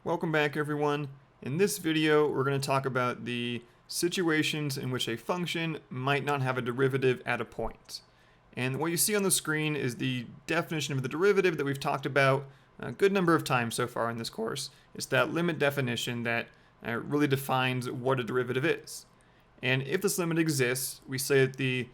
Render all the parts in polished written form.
Welcome back, everyone. In this video, we're going to talk about the situations in which a function might not have a derivative at a point. And what you see on the screen is the definition of the derivative that we've talked about a good number of times so far in this course. It's that limit definition that really defines what a derivative is. And if this limit exists, we say that the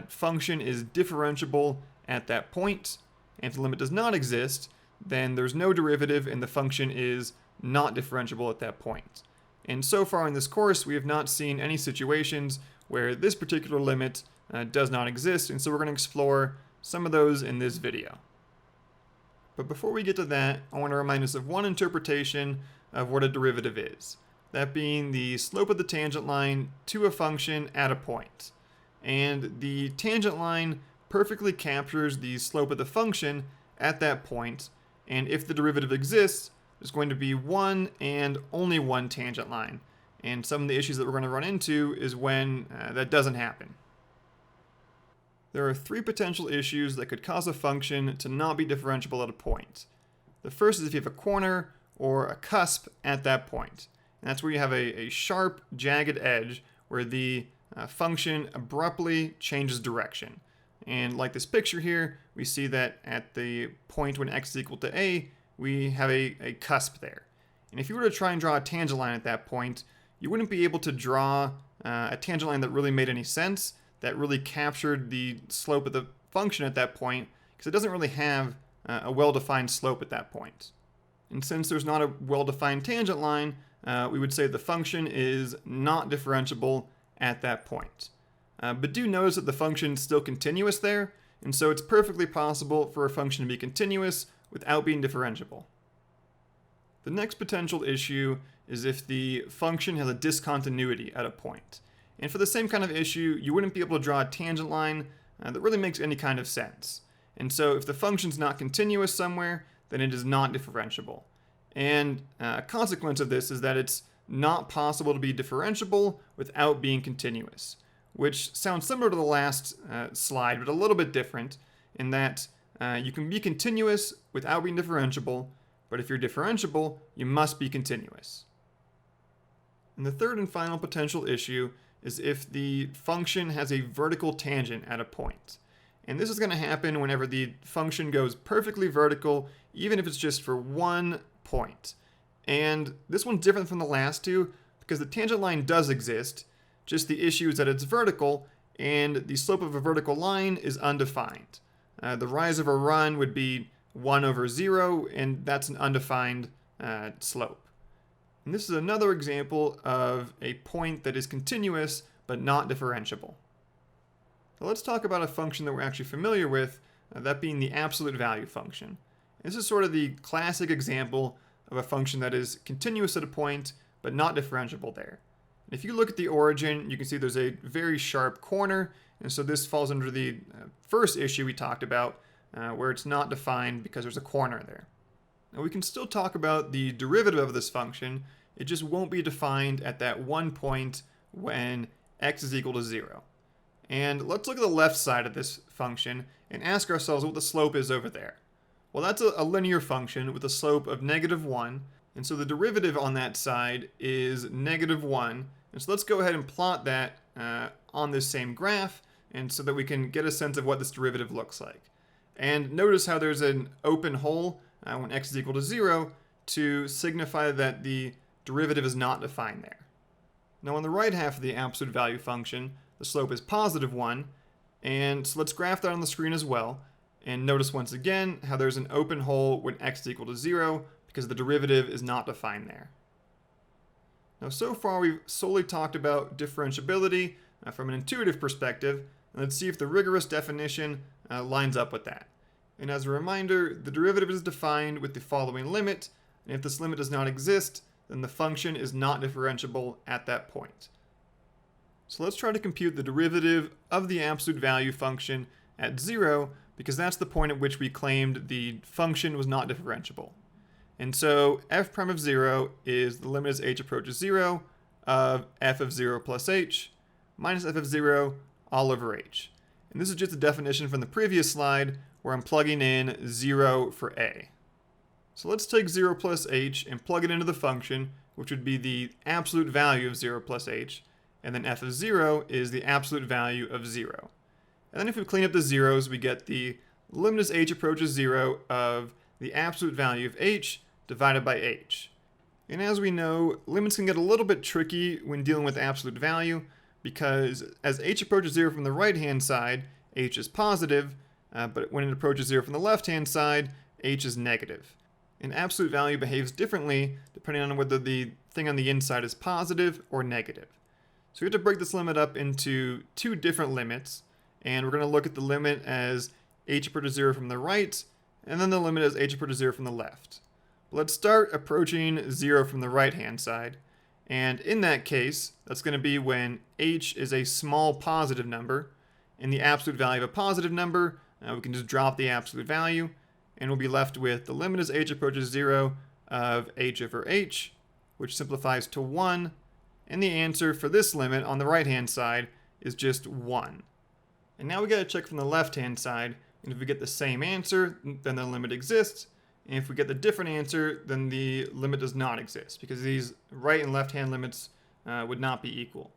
function is differentiable at that point. And if the limit does not exist, then there's no derivative and the function is not differentiable at that point. And so far in this course, we have not seen any situations where this particular limit does not exist, and so we're going to explore some of those in this video. But before we get to that, I want to remind us of one interpretation of what a derivative is, that being the slope of the tangent line to a function at a point. And the tangent line perfectly captures the slope of the function at that point, and if the derivative exists, there's going to be one and only one tangent line. And some of the issues that we're going to run into is when that doesn't happen. There are three potential issues that could cause a function to not be differentiable at a point. The first is if you have a corner or a cusp at that point. And that's where you have a sharp, jagged edge where the function abruptly changes direction. And like this picture here, we see that at the point when x is equal to a, we have a cusp there. And if you were to try and draw a tangent line at that point, you wouldn't be able to draw a tangent line that really made any sense, that really captured the slope of the function at that point, because it doesn't really have a well-defined slope at that point. And since there's not a well-defined tangent line, we would say the function is not differentiable at that point. But do notice that the function is still continuous there, and so it's perfectly possible for a function to be continuous without being differentiable. The next potential issue is if the function has a discontinuity at a point. And for the same kind of issue, you wouldn't be able to draw a tangent line that really makes any kind of sense. And so if the function's not continuous somewhere, then it is not differentiable. And a consequence of this is that it's not possible to be differentiable without being continuous, which sounds similar to the last slide, but a little bit different in that you can be continuous without being differentiable, but if you're differentiable, you must be continuous. And the third and final potential issue is if the function has a vertical tangent at a point. And this is going to happen whenever the function goes perfectly vertical, even if it's just for one point. And this one's different from the last two because the tangent line does exist, just the issue is that it's vertical and the slope of a vertical line is undefined. The rise of a run would be 1 over 0, and that's an undefined slope. And this is another example of a point that is continuous but not differentiable. So let's talk about a function that we're actually familiar with, that being the absolute value function. This is sort of the classic example of a function that is continuous at a point but not differentiable there. If you look at the origin, you can see there's a very sharp corner, and so this falls under the first issue we talked about, where it's not defined because there's a corner there. Now we can still talk about the derivative of this function, it just won't be defined at that one point when x is equal to 0. And let's look at the left side of this function and ask ourselves what the slope is over there. Well, that's a linear function with a slope of -1, and so the derivative on that side is -1. And so let's go ahead and plot that on this same graph, and so that we can get a sense of what this derivative looks like. And notice how there's an open hole when x is equal to 0 to signify that the derivative is not defined there. Now on the right half of the absolute value function, the slope is +1, and so let's graph that on the screen as well. And notice once again how there's an open hole when x is equal to 0 because the derivative is not defined there. Now so far we've solely talked about differentiability from an intuitive perspective, and let's see if the rigorous definition lines up with that. And as a reminder, the derivative is defined with the following limit, and if this limit does not exist, then the function is not differentiable at that point. So let's try to compute the derivative of the absolute value function at 0, because that's the point at which we claimed the function was not differentiable. And so f prime of 0 is the limit as h approaches 0 of f of 0 plus h minus f of 0 all over h. And this is just a definition from the previous slide where I'm plugging in 0 for a. So let's take 0 plus h and plug it into the function, which would be the absolute value of 0 plus h, and then f of 0 is the absolute value of 0. And then if we clean up the zeros, we get the limit as h approaches 0 of the absolute value of h divided by h. And as we know, limits can get a little bit tricky when dealing with absolute value, because as h approaches 0 from the right-hand side, h is positive, but when it approaches 0 from the left-hand side, h is negative. And absolute value behaves differently depending on whether the thing on the inside is positive or negative. So we have to break this limit up into two different limits, and we're going to look at the limit as h approaches 0 from the right, and then the limit as h approaches 0 from the left. Let's start approaching 0 from the right-hand side, and in that case, that's going to be when h is a small positive number, and the absolute value of a positive number, we can just drop the absolute value, and we'll be left with the limit as h approaches 0 of h over h, which simplifies to 1, and the answer for this limit on the right-hand side is just 1. And now we got to check from the left-hand side, and if we get the same answer, then the limit exists, and if we get the different answer, then the limit does not exist, because these right and left-hand limits would not be equal.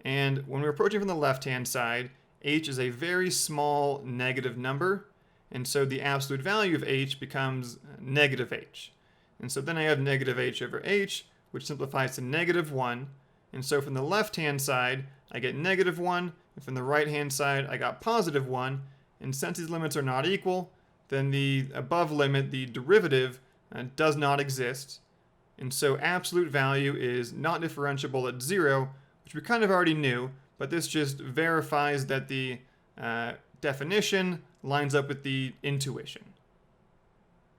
And when we're approaching from the left-hand side, h is a very small negative number, and so the absolute value of h becomes negative h. And so then I have negative h over h, which simplifies to negative 1. And so from the left-hand side, I get negative 1, and from the right-hand side, I got positive 1. And since these limits are not equal, then the above limit, the derivative, does not exist. And so absolute value is not differentiable at 0, which we kind of already knew, but this just verifies that the definition lines up with the intuition.